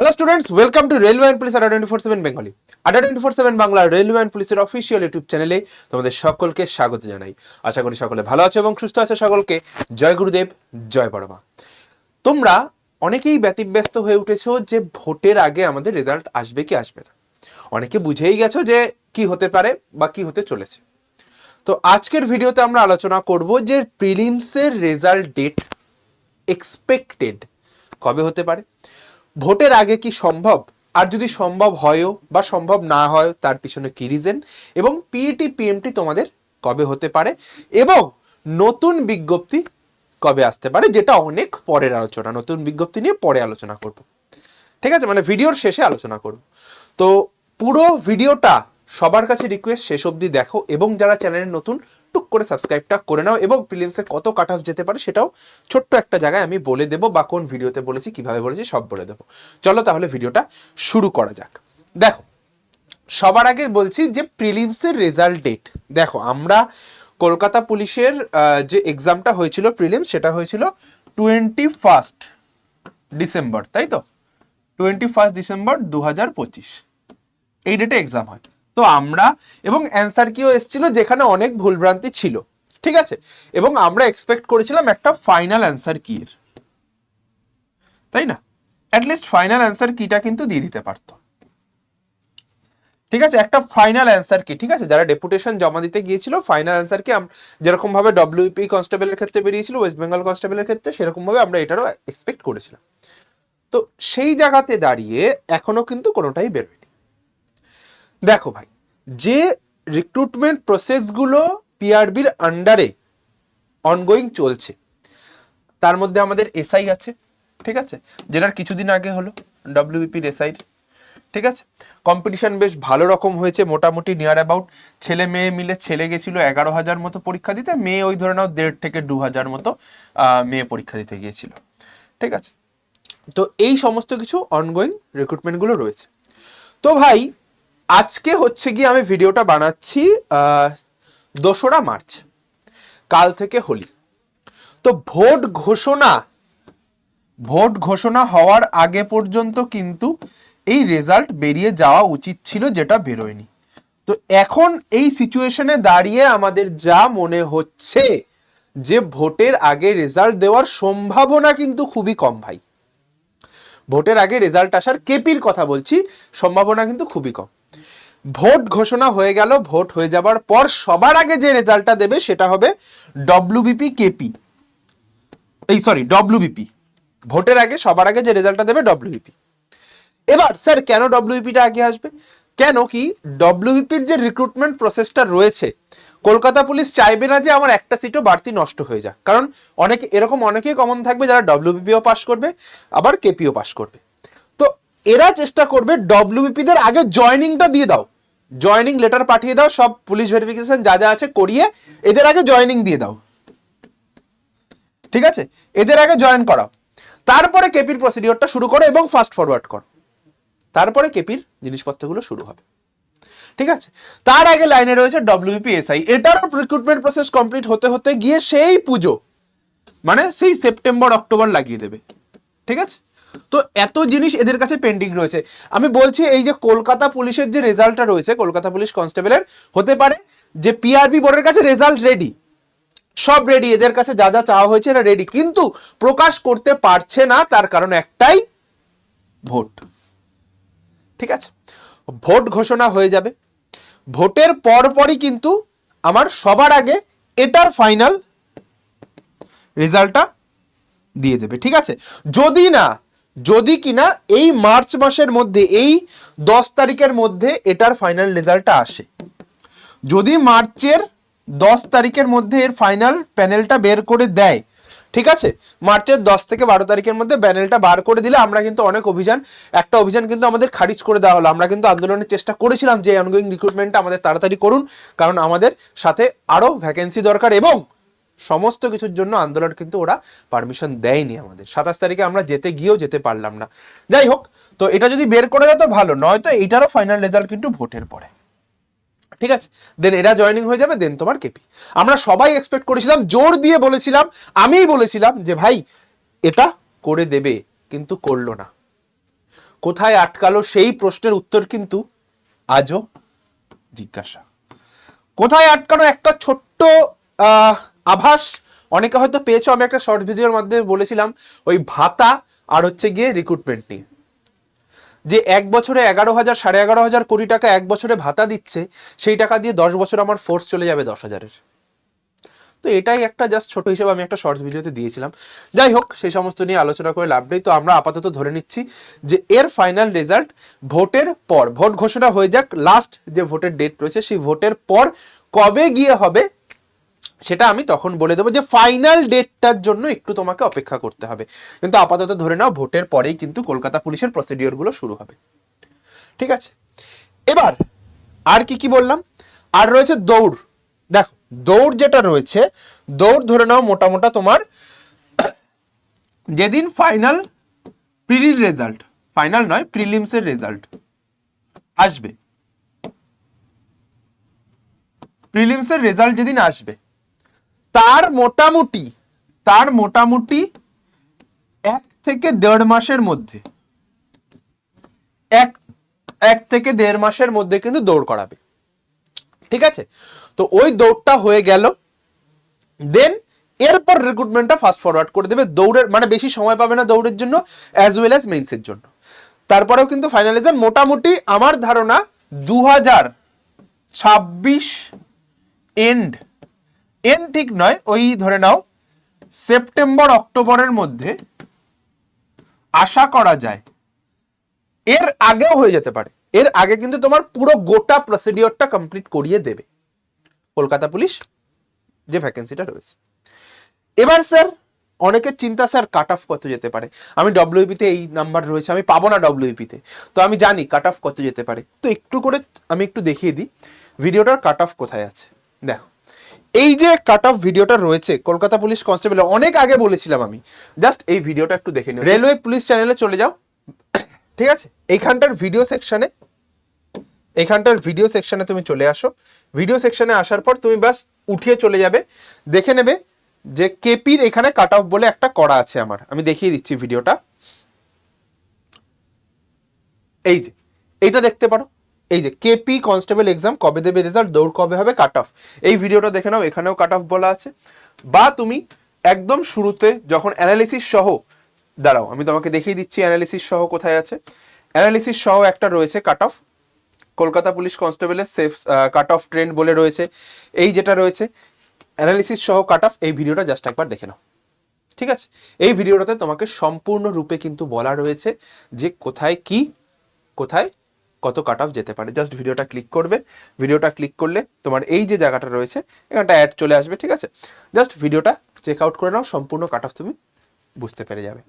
Hello students, welcome to railway and police আড্ডা 24/7 Bengali. আড্ডা 24/7 Bangla railway and পুলিশের official YouTube চ্যানেলে তোমাদের সকলকে স্বাগত জানাই। আশা করি সকলে ভালো আছো এবং সুস্থ আছো। সকলকে জয় গুরুদেব, জয় বড় মা। তোমরা অনেকেই ব্যতিব্যস্ত হয়ে উঠেছো যে ভোটের আগে আমাদের রেজাল্ট আসবে কি আসবে না। অনেকে বুঝেই গেছো যে কি হতে পারে বা কি হতে চলেছে। তো আজকের ভিডিওতে আমরা আলোচনা করব যে প্রিলিমসের রেজাল্ট ডেট এক্সপেক্টেড কবে হতে পারে, ভোটের আগে কি সম্ভব, আর যদি সম্ভব হয়ও বা সম্ভব না হয় তার পিছনে কি রিজন, এবং পিইটি পিএমটি তোমাদের কবে হতে পারে, এবং নতুন বিজ্ঞপ্তি কবে আসতে পারে, যেটা অনেক পরের আলোচনা। নতুন বিজ্ঞপ্তি নিয়ে পরে আলোচনা করব, ঠিক আছে, মানে ভিডিওর শেষে আলোচনা করব। তো পুরো ভিডিওটা সবার কাছে রিকোয়েস্ট শেষ অবধি দেখো, এবং যারা চ্যানেলে নতুন টুক করে সাবস্ক্রাইবটা করে নাও, এবং প্রিলিমসে কত কাট অফ যেতে পারে সেটাও ছোট্ট একটা জায়গায় আমি বলে দেবো, বা কোন ভিডিওতে বলেছি, কিভাবে বলেছি সব বলে দেবো। চলো তাহলে ভিডিওটা শুরু করা যাক। দেখো, সবার আগে বলছি যে প্রিলিমসের রেজাল্ট ডেট। দেখো, আমরা কলকাতা পুলিশের যে এক্সামটা হয়েছিল প্রিলিমস, সেটা হয়েছিল 21 ডিসেম্বর, তাই তো? 21 ডিসেম্বর 2025 এই ডেটে এক্সাম হয়। তো আমরা, এবং অ্যান্সার কিও এসেছিল যেখানে অনেক ভুলভ্রান্তি ছিল, ঠিক আছে, এবং আমরা এক্সপেক্ট করেছিলাম একটা ফাইনাল অ্যান্সার কি এর, তাই না? অ্যাটলিস্ট ফাইনাল অ্যান্সার কিটা কিন্তু দিয়ে দিতে পারতো, ঠিক আছে, একটা ফাইনাল অ্যান্সার কি, ঠিক আছে। যারা ডেপুটেশন জমা দিতে গিয়েছিল ফাইনাল অ্যান্সার কি, যেরকম ভাবে ডব্লিউপি কনস্টেবলের ক্ষেত্রে বেরিয়েছিল, ওয়েস্ট বেঙ্গল কনস্টেবলের ক্ষেত্রে, সেরকম ভাবে আমরা এটারও এক্সপেক্ট করেছিলাম। তো সেই জায়গাতে দাঁড়িয়ে এখনো কিন্তু কোনোটাই বেরোয়নি। দেখো ভাই, যে রিক্রুটমেন্ট প্রসেসগুলো পিআরবির আন্ডারে অনগোয়িং চলছে, তার মধ্যে আমাদের এসআই আছে, ঠিক আছে, যেটার কিছুদিন আগে হলো ডব্লিউবিপির এসআই, ঠিক আছে। কম্পিটিশন বেশ ভালো রকম হয়েছে, মোটামুটি নিয়ার অ্যাবাউট ছেলে মেয়ে মিলে, ছেলে গেছিল 11,000 মতো পরীক্ষা দিতে, মেয়ে ওই ধরে নাও 1,500 থেকে 2,000 মতো মেয়ে পরীক্ষা দিতে গিয়েছিল, ঠিক আছে। তো এই সমস্ত কিছু অনগোয়িং রিক্রুটমেন্টগুলো রয়েছে। তো ভাই, আজকে হচ্ছে গিয়ে আমি ভিডিওটা বানাচ্ছি 2রা মার্চ, কাল থেকে হোলি। তো ভোট ঘোষণা হওয়ার আগে পর্যন্ত কিন্তু এই রেজাল্ট বেরিয়ে যাওয়া উচিত ছিল, যেটা বেরোয়নি। তো এখন এই সিচুয়েশনে দাঁড়িয়ে আমাদের যা মনে হচ্ছে যে ভোটের আগে রেজাল্ট দেওয়ার সম্ভাবনা কিন্তু খুবই কম ভাই। ভোটের আগে রেজাল্ট আসার, কেপির কথা বলছি, সম্ভাবনা কিন্তু খুবই কম। ভোট ঘোষণা হয়ে গেল, ভোট হয়ে যাবার পর সবার আগে যে রেজাল্টটা দেবে সেটা হবে ডব্লিউবিপি কেপি, ডব্লিউবিপি। ভোটের আগে সবার আগে যে রেজাল্টটা দেবে ডব্লিউবিপি। এবার স্যার, কেন ডব্লিউবিপিটা আগে আসবে? কেন কি, ডব্লিউবিপির যে রিক্রুটমেন্ট প্রসেসটা রয়েছে, কলকাতা পুলিশ চাইবে না যে আমার একটা সিটও বাড়তি নষ্ট হয়ে যাক। কারণ অনেকেই কমন থাকবে যারা ডব্লিউবিপিও পাস করবে, আবার কেপিও পাস করবে। তো এরা চেষ্টা করবে ডব্লিউবিপিদের আগে জয়নিংটা দিয়ে দাও, জয়নিং লেটার পাঠিয়ে দাও, সব পুলিশ ভেরিফিকেশন যা যা আছে করিয়ে এদের আগে জয়নিং দিয়ে দাও, ঠিক আছে, এদের আগে জয়েন করাও, তারপরে কেপির প্রসিডিওরটা শুরু করো এবং ফাস্ট ফরওয়ার্ড করো, তারপরে কেপির জিনিসপত্রগুলো শুরু হবে, ঠিক আছে। তার আগে লাইনে রয়েছে ডব্লিউপি এসআই, এটারও রিক্রুটমেন্ট প্রসেস কমপ্লিট হতে হতে গিয়ে সেই পুজো, মানে সেই সেপ্টেম্বর অক্টোবর লাগিয়ে দেবে, ঠিক আছে। তো এত জিনিস এদের কাছে পেন্ডিং রয়েছে। আমি বলছি, এই যে কলকাতা পুলিশের যে রেজাল্টটা রয়েছে, কলকাতা পুলিশ কনস্টেবলের, হতে পারে যে পিআরবি বোর্ডের কাছে রেজাল্ট রেডি, সব রেডি, এদের কাছে যা যা চাওয়া হয়েছে এটা রেডি, কিন্তু প্রকাশ করতে পারছে না, তার কারণ একটাই, ভোট, ঠিক আছে। ভোট ঘোষণা হয়ে যাবে, ভোটের পরপরই কিন্তু আমার সবার আগে এটার ফাইনাল রেজাল্টটা দিয়ে দেবে, ঠিক আছে। যদি কিনা এই মার্চ মাসের মধ্যে, এই 10 তারিখের মধ্যে এটার ফাইনাল রেজাল্টটা আসে, যদি মার্চের 10 তারিখের মধ্যে এর ফাইনাল প্যানেলটা বের করে দেয়, ঠিক আছে, মার্চের 10 থেকে 12 তারিখের মধ্যে প্যানেলটা বার করে দিলে, আমরা কিন্তু অনেক একটা অভিযান কিন্তু আমাদের খারিজ করে দেওয়া হলো। আমরা কিন্তু আন্দোলনের চেষ্টা করেছিলাম যে অনগোয়িং রিক্রুটমেন্টটা আমাদের তাড়াতাড়ি করুন, কারণ আমাদের সাথে আরো ভ্যাকেন্সি দরকার, এবং সমস্ত কিছুর জন্য আন্দোলন কিন্তু ওরা পারমিশন দেয়নি আমাদের। 27 তারিখে আমরা গিয়েও যেতে পারলাম না। যাই হোক, তো এটা যদি বের করে দেয় তো ভালো, নয়তো এইটারও ফাইনাল রেজাল্ট কিন্তু ভোটের পরে, ঠিক আছে। দেন এরা জয়েনিং হয়ে যাবে, দেন তোমার কেপি। আমরা সবাই এক্সপেক্ট করেছিলাম, জোর দিয়ে বলেছিলাম, আমিই বলেছিলাম যে ভাই এটা করে দেবে, কিন্তু করলো না। কোথায় আটকালো সেই প্রশ্নের উত্তর কিন্তু আজও জিজ্ঞাসা। কোথায় আটকানো একটা ছোট্ট আভাস অনেকে হয়তো পেয়েছো, আমি একটা শর্ট ভিডিওর মাধ্যমে বলেছিলাম ওই ভাতা আর হচ্ছে গিয়ে রিক্রুটমেন্ট নিয়ে, যে 1 বছরে 11,000 11,500 কোটি টাকা 1 বছরে ভাতা দিচ্ছে, সেই টাকা দিয়ে 10 বছর আমার ফোর্স চলে যাবে 10,000-এর। তো এটাই একটা জাস্ট ছোট হিসেবে আমি একটা শর্টস ভিডিওতে দিয়েছিলাম। যাই হোক, সেই সমস্ত নিয়ে আলোচনা করে লাভ নেই। তো আমরা আপাতত ধরে নিচ্ছি যে এর ফাইনাল রেজাল্ট ভোটের পর, ভোট ঘোষণা হয়ে যাক, লাস্ট যে ভোটের ডেট রয়েছে সেই ভোটের পর কবে গিয়ে হবে সেটা আমি তখন বলে দেবো, যে ফাইনাল ডেটটার জন্য একটু তোমাকে অপেক্ষা করতে হবে। কিন্তু আপাতত ধরে নাও ভোটের পরেই কিন্তু কলকাতা পুলিশের প্রসিডিওরগুলো শুরু হবে। ঠিক আছে, এবার আর কি কি বললাম, আর রয়েছে দৌড়। দেখো দৌড় যেটা রয়েছে, দৌড় ধরে নাও মোটামোটা তোমার যেদিন ফাইনাল প্রিলির রেজাল্ট, ফাইনাল নয় প্রিলিমসের রেজাল্ট আসবে, প্রিলিমসের রেজাল্ট যেদিন আসবে তার মোটামুটি 1 থেকে 1.5 মাসের মধ্যে, 1 থেকে 1.5 মাসের মধ্যে কিন্তু দৌড় করাবে। ঠিক আছে, তো ওই দৌড়টা হয়ে গেল, দেন এরপর রিক্রুটমেন্টটা ফাস্ট ফরওয়ার্ড করে দেবে। দৌড়ের মানে বেশি সময় পাবে না দৌড়ের জন্য, অ্যাজ ওয়েল অ্যাজ মেইনসের জন্য। তারপরেও কিন্তু ফাইনালাইজেশন মোটামুটি আমার ধারণা 2026 এন্ড ঠিক নয়, ওই ধরে নাও সেপ্টেম্বর অক্টোবরের মধ্যে আশা করা যায়। এর আগেও হয়ে যেতে পারে, এর আগে কিন্তু তোমার পুরো গোটা প্রসিডিওরটা কমপ্লিট করিয়ে দেবে কলকাতা পুলিশ যে ভ্যাকেন্সিটা রয়েছে। এবার স্যার অনেকের চিন্তা, স্যার কাট অফ কত যেতে পারে, আমি ডব্লিউপিতে এই নাম্বার রয়েছে, আমি পাবো না ডব্লিউপিতে, তো আমি জানি কাট অফ কত যেতে পারে। তো একটু করে আমি একটু দেখিয়ে দিই ভিডিওটার কাট অফ কোথায় আছে। দেখো এই যে কাট অফ ভিডিওটা রয়েছে কলকাতা পুলিশ কনস্টেবল, অনেক আগে বলেছিলাম আমি, জাস্ট এই ভিডিওটা একটু দেখে নিও। রেলওয়ে পুলিশ চ্যানেলে চলে যাও। ঠিক আছে, এইখানটার ভিডিও সেকশনে তুমি চলে আসো। ভিডিও সেকশনে আসার পর তুমি বাস উঠিয়ে চলে যাবে, দেখে নেবে যে কেপির এখানে কাট অফ বলে একটা করা আছে আমার, আমি দেখিয়ে দিচ্ছি ভিডিওটা। এই যে এইটা দেখতে পারো, এই যে কেপি কনস্টেবল এক্সাম কবে দেবে রেজাল্ট, দৌড় কবে হবে, কাট অফ, এই ভিডিওটা দেখে নাও, এখানেও কাট অফ বলা আছে। বা তুমি একদম শুরুতে যখন অ্যানালিসিস সহ, দাঁড়াও আমি তোমাকে দেখিয়ে দিচ্ছি অ্যানালিসিস সহ কোথায় আছে। অ্যানালিসিস সহ একটা রয়েছে কাট অফ, কলকাতা পুলিশ কনস্টেবলের সেফ কাট অফ ট্রেন্ড বলে রয়েছে, এই যেটা রয়েছে অ্যানালিসিস সহ কাট অফ, এই ভিডিওটা জাস্ট একবার দেখে নাও। ঠিক আছে, এই ভিডিওটাতে তোমাকে সম্পূর্ণরূপে কিন্তু বলা রয়েছে যে কোথায় কি, কোথায় কত কাট অফ যেতে পারে। জাস্ট ভিডিওটা ক্লিক করবে, ভিডিওটা ক্লিক করলে তোমার এই যে জায়গাটা রয়েছে এখানটা অ্যাড চলে আসবে। ঠিক আছে, জাস্ট ভিডিওটা চেক আউট করে নাও, সম্পূর্ণ কাট অফ তুমি বুঝতে পেরে যাবে।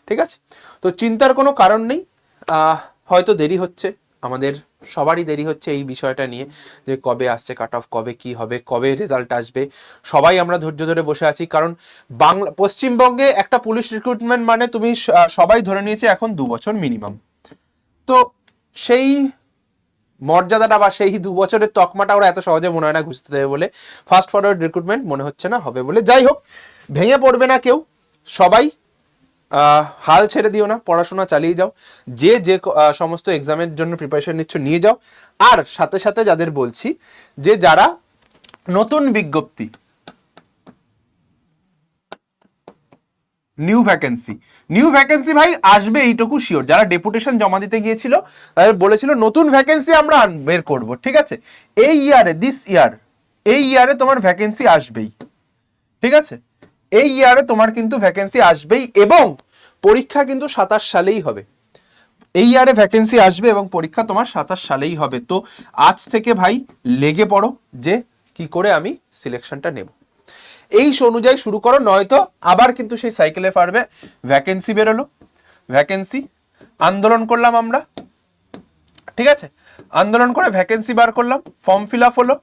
ঠিক আছে, তো চিন্তার কোনো কারণ নেই। হয়তো দেরি হচ্ছে, আমাদের সবারই দেরি হচ্ছে এই বিষয়টা নিয়ে, যে কবে আসছে কাট অফ, কবে কি হবে, কবে রেজাল্ট আসবে, সবাই আমরা ধৈর্য ধরে বসে আছি। কারণ পশ্চিমবঙ্গে একটা পুলিশ রিক্রুটমেন্ট মানে তুমি সবাই ধরে নিয়েছে এখন 2 বছর মিনিমাম। তো সেই মর্যাদাটা বা সেই 2 বছরের তকমাটা ওরা এত সহজে মনে হয় না ঘুষতে দেবে বলে, ফাস্ট ফরওয়ার্ড রিক্রুটমেন্ট মনে হচ্ছে না হবে বলে। যাই হোক, ভেঙে পড়বে না কেউ, সবাই হাল ছেড়ে দিও না, পড়াশোনা চালিয়ে যাও, যে সমস্ত এক্সামের জন্য প্রিপারেশন নিচ্ছ নিয়ে যাও। আর সাথে সাথে যাদের বলছি যে যারা নতুন বিজ্ঞপ্তি, নিউ ভ্যাকেন্সি ভাই আসবে এইটুকু শিওর। যারা ডেপুটেশন জমা দিতে গিয়েছিল তাদের বলেছিল নতুন ভ্যাকেন্সি আমরা বের করব। ঠিক আছে, এই ইয়ারে তোমার ভ্যাকেন্সি আসবেই। ঠিক আছে, এই ইয়ারে তোমার কিন্তু ভ্যাকেন্সি আসবেই, এবং পরীক্ষা কিন্তু 27 সালেই হবে। এই ইয়ারে ভ্যাকেন্সি আসবে এবং পরীক্ষা তোমার 27 সালেই হবে। তো আজ থেকে ভাই লেগে পড়ো যে কি করে আমি সিলেকশনটা নেব, এই অনুযায়ী শুরু করো, নয়তো আবার কিন্তু সেই সাইকেলে পারবে। ভ্যাকেন্সি বেরোলো, ভ্যাকেন্সি আন্দোলন করলাম আমরা, ঠিক আছে, আন্দোলন করে ভ্যাকেন্সি বার করলাম, ফর্ম ফিল আপ হলো,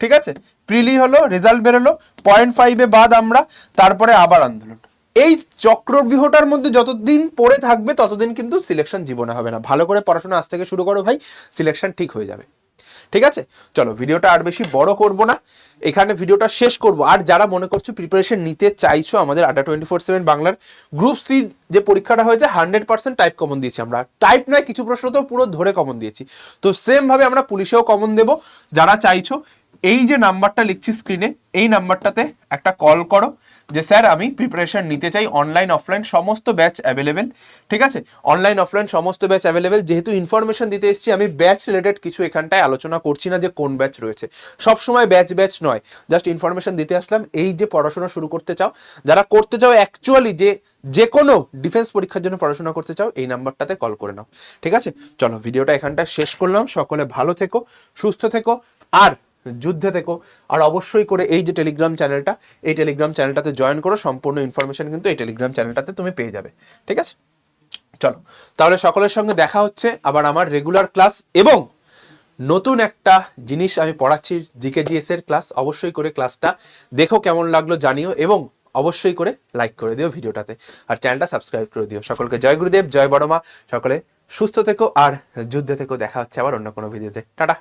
ঠিক আছে, প্রিলি হলো, রেজাল্ট বেরোলো, 0.5 বাদ আমরা, তারপরে আবার আন্দোলন। এই চক্রব্যূহটার মধ্যে যতদিন পড়ে থাকবে ততদিন কিন্তু সিলেকশন জীবনে হবে না। ভালো করে পড়াশোনা আজ থেকে শুরু করো ভাই, সিলেকশন ঠিক হয়ে যাবে। ঠিক আছে, চলো ভিডিওটা আর বেশি বড় করব না, এখানে ভিডিওটা শেষ করব। আর যারা মনে করছো প্রিপারেশন নিতে চাইছো আমাদের আড্ডা 24/7 বাংলার গ্রুপ সি যে পরীক্ষাটা হয়েছে 100% টাইপ কমন দিয়েছি আমরা, টাইপ নয় কিছু প্রশ্ন তো পুরো ধরে কমন দিয়েছি, তো সেম ভাবে আমরা পুলিশেও কমন দেব। যারা চাইছো এই যে নাম্বারটা লিখছি স্ক্রিনে, এই নাম্বারটাতে একটা কল করো যে স্যার আমি প্রিপারেশন নিতে চাই, অনলাইন অফলাইন সমস্ত ব্যাচ অ্যাভেলেবেল। ঠিক আছে, অনলাইন অফলাইন সমস্ত ব্যাচ অ্যাভেলেবেল। যেহেতু ইনফরমেশন দিতে এসেছি আমি, ব্যাচ রিলেটেড কিছু এখানটায় আলোচনা করছি না যে কোন ব্যাচ রয়েছে, সব সময় ব্যাচ নয়, জাস্ট ইনফরমেশন দিতে আসলাম। এই যে পড়াশোনা শুরু করতে চাও, যারা করতে চাও অ্যাকচুয়ালি যে কোনো ডিফেন্স পরীক্ষার জন্য পড়াশোনা করতে চাও, এই নাম্বারটাতে কল করে নাও। ঠিক আছে, চলো ভিডিওটা এখানটা শেষ করলাম। সকলে ভালো থেকো, সুস্থ থেকো, আর যুদ্ধে থেকো। আর অবশ্যই করে এই যে টেলিগ্রাম চ্যানেলটা, এই টেলিগ্রাম চ্যানেলটাতে জয়েন করো, সম্পূর্ণ ইনফরমেশন কিন্তু এই টেলিগ্রাম চ্যানেলটাতে তুমি পেয়ে যাবে। ঠিক আছে, চলো তাহলে সকলের সঙ্গে দেখা হচ্ছে আবার আমার রেগুলার ক্লাস, এবং নতুন একটা জিনিস আমি পড়াচ্ছি জিকেজিএস এর ক্লাস। অবশ্যই করে ক্লাসটা দেখো, কেমন লাগলো জানিও, এবং অবশ্যই করে লাইক করে দিও ভিডিওটাতে, আর চ্যানেলটা সাবস্ক্রাইব করে দিও। সকলকে জয় গুরুদেব, জয় বড়মা, সকলে সুস্থ থেকো আর যুদ্ধে থেকো। দেখা হচ্ছে আবার অন্য কোনো ভিডিওতে। টাটা।